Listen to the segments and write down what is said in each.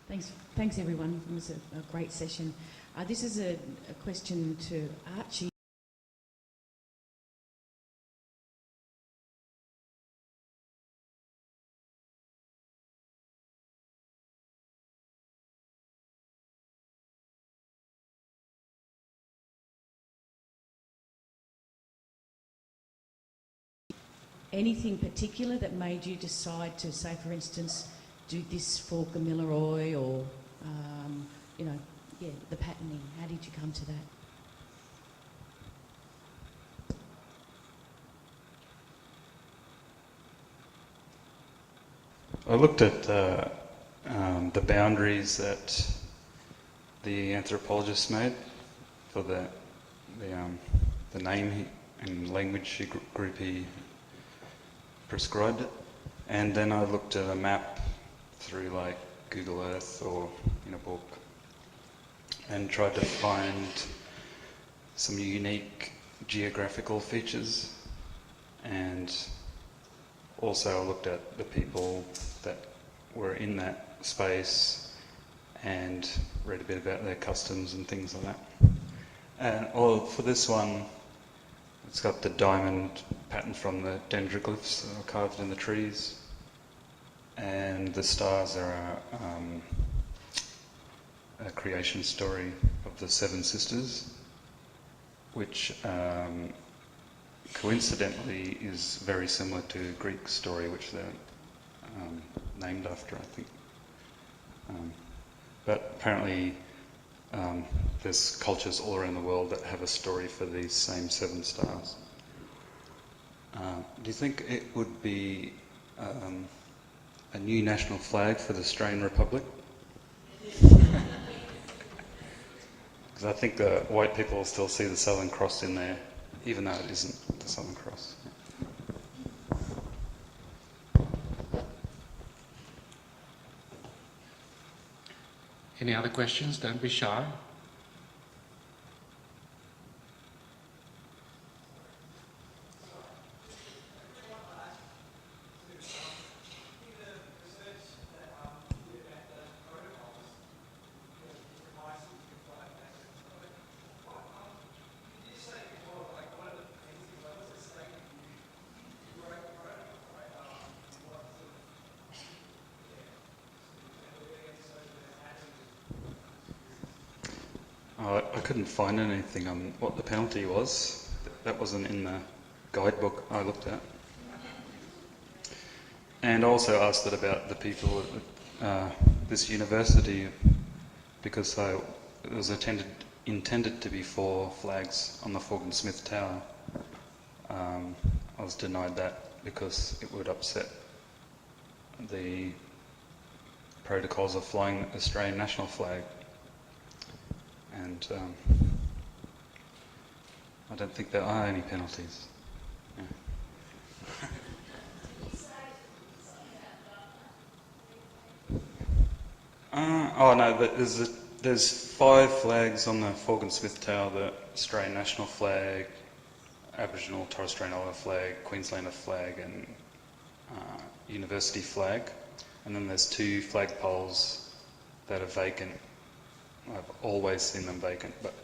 Thanks everyone. It was a great session. This is a question to Archie. Anything particular that made you decide to, say, for instance, do this for Gamilaroi or, the patterning? How did you come to that? I looked at the boundaries that the anthropologist made for the name and language group he prescribed it, and then I looked at a map through like Google Earth or in a book and tried to find some unique geographical features, and also I looked at the people that were in that space and read a bit about their customs and things like that. And for this one, it's got the diamond pattern from the dendroglyphs that are carved in the trees, and the stars are a creation story of the Seven Sisters, which coincidentally is very similar to a Greek story, which they're named after, I think. But apparently there's cultures all around the world that have a story for these same 7 stars. Do you think it would be a new national flag for the Australian Republic? Because I think the white people still see the Southern Cross in there, even though it isn't the Southern Cross. Any other questions? Don't be shy. I couldn't find anything on what the penalty was. That wasn't in the guidebook I looked at. And I also asked it about the people at this university, because it was intended to be 4 flags on the Forgan Smith Tower. I was denied that because it would upset the protocols of flying the Australian national flag. And I don't think there are any penalties. Yeah. There's 5 flags on the Forgan Smith Tower: the Australian national flag, Aboriginal Torres Strait Islander flag, Queenslander flag, and university flag. And then there's 2 flagpoles that are vacant. I've always seen them vacant, but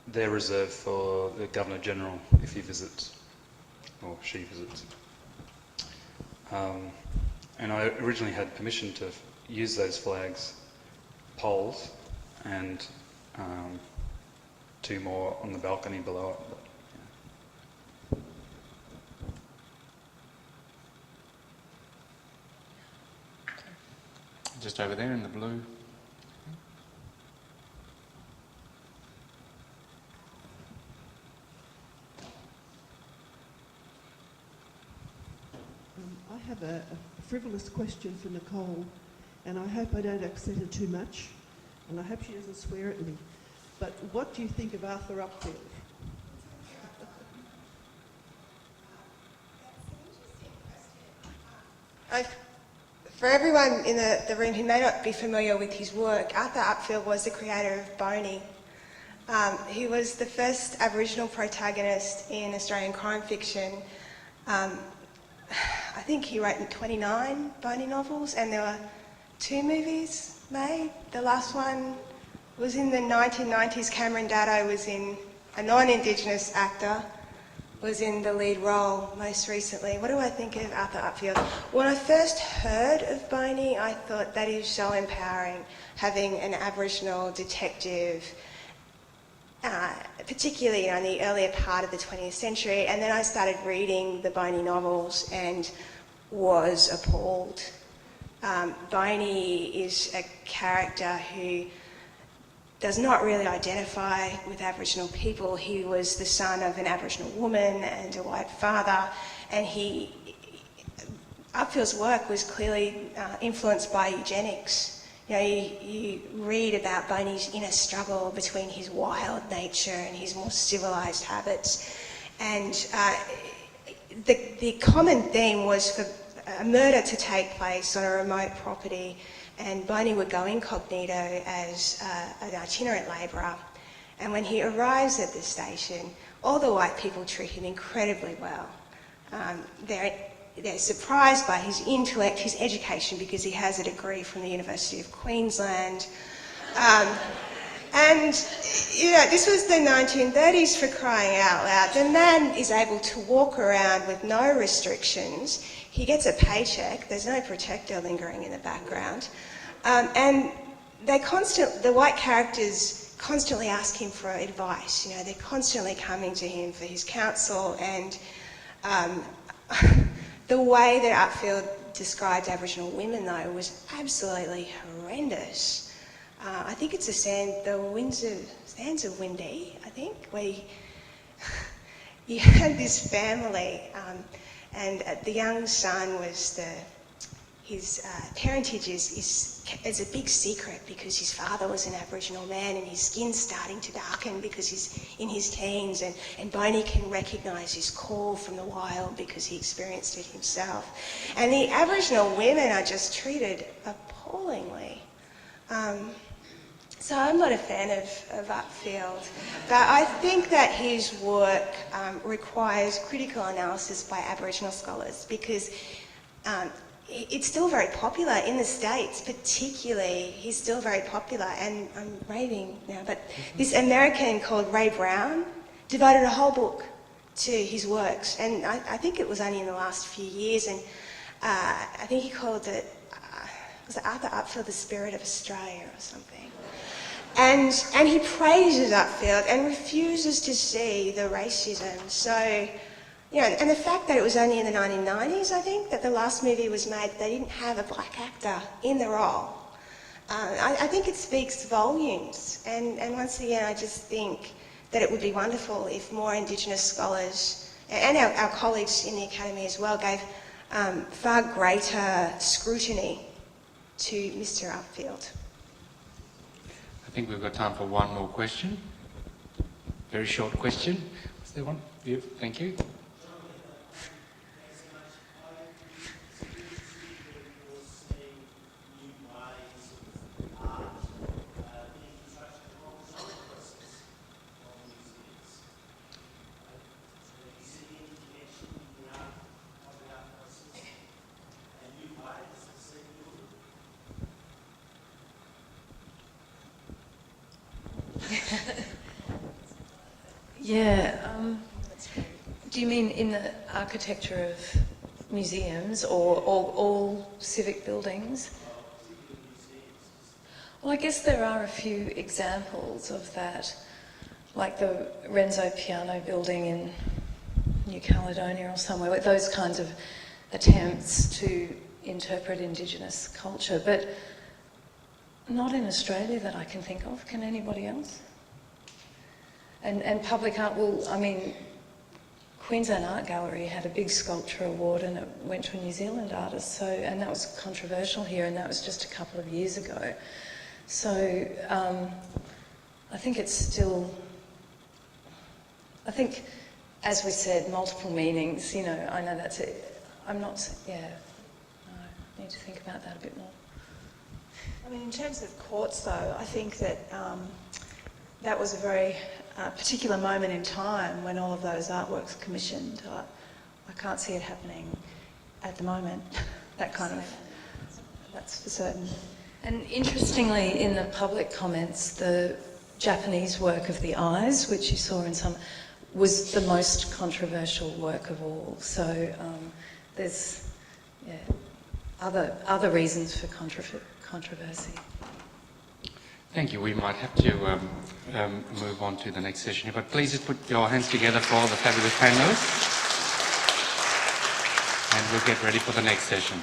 they're reserved for the Governor General if he visits, or she visits. And I originally had permission to use those flags, poles, and 2 more on the balcony below it. But, yeah. Just over there in the blue. I have a frivolous question for Nicole, and I hope I don't upset her too much, and I hope she doesn't swear at me. But what do you think of Arthur Upfield? For everyone in the room who may not be familiar with his work, Arthur Upfield was the creator of Boney. He was the first Aboriginal protagonist in Australian crime fiction. I think he wrote 29 Boney novels, and there were 2 movies made. The last one was in the 1990s. Cameron Daddo was in, a non-Indigenous actor, was in the lead role most recently. What do I think of Arthur Upfield? When I first heard of Boney, I thought that is so empowering, having an Aboriginal detective, particularly in the earlier part of the 20th century. And then I started reading the Boney novels and was appalled. Boney is a character who does not really identify with Aboriginal people. He was the son of an Aboriginal woman and a white father, and Upfield's work was clearly influenced by eugenics. You know, you read about Boney's inner struggle between his wild nature and his more civilised habits, and the common theme was for a murder to take place on a remote property, and Boney would go incognito as an itinerant labourer. And when he arrives at the station, all the white people treat him incredibly well. They're surprised by his intellect, his education, because he has a degree from the University of Queensland. And, you know, this was the 1930s, for crying out loud. The man is able to walk around with no restrictions. He gets a paycheck. There's no protector lingering in the background. And the white characters constantly ask him for advice. You know, they're constantly coming to him for his counsel. And the way that Upfield described Aboriginal women, though, was absolutely horrendous. I think it's the Sands of Windy, I think, where you had this family, and the young son was his parentage is a big secret because his father was an Aboriginal man and his skin's starting to darken because he's in his teens, and Boney can recognise his call from the wild because he experienced it himself. And the Aboriginal women are just treated appallingly. So I'm not a fan of Upfield, but I think that his work requires critical analysis by Aboriginal scholars because it's still very popular in the States, particularly. He's still very popular, and I'm raving now, but this American called Ray Brown devoted a whole book to his works, and I think it was only in the last few years, and I think he called it, was it Arthur Upfield, The Spirit of Australia or something? And he praises Upfield and refuses to see the racism. So, you know, and the fact that it was only in the 1990s, I think, that the last movie was made, they didn't have a black actor in the role. I think it speaks volumes. And once again, I just think that it would be wonderful if more Indigenous scholars, and our colleagues in the Academy as well, gave far greater scrutiny to Mr. Upfield. I think we've got time for one more question. Very short question. Is there one? Yeah, thank you. Yeah. Do you mean in the architecture of museums or all civic buildings? Well, I guess there are a few examples of that, like the Renzo Piano building in New Caledonia or somewhere, with those kinds of attempts to interpret Indigenous culture, but not in Australia that I can think of. Can anybody else? And public art, well, I mean, Queensland Art Gallery had a big sculpture award and it went to a New Zealand artist, so, and that was controversial here, and that was just a couple of years ago. So I think it's still, I think, as we said, multiple meanings, you know, I know that's it. I'm not, yeah, no, I need to think about that a bit more. I mean, in terms of courts, though, I think that that was a very particular moment in time when all of those artworks commissioned. I can't see it happening at the moment. That kind That's for certain. And interestingly, in the public comments, the Japanese work of the eyes, which you saw in some, was the most controversial work of all. So there's other reasons for controversy. Thank you. We might have to move on to the next session here, but please just put your hands together for the fabulous panelists, and we'll get ready for the next session.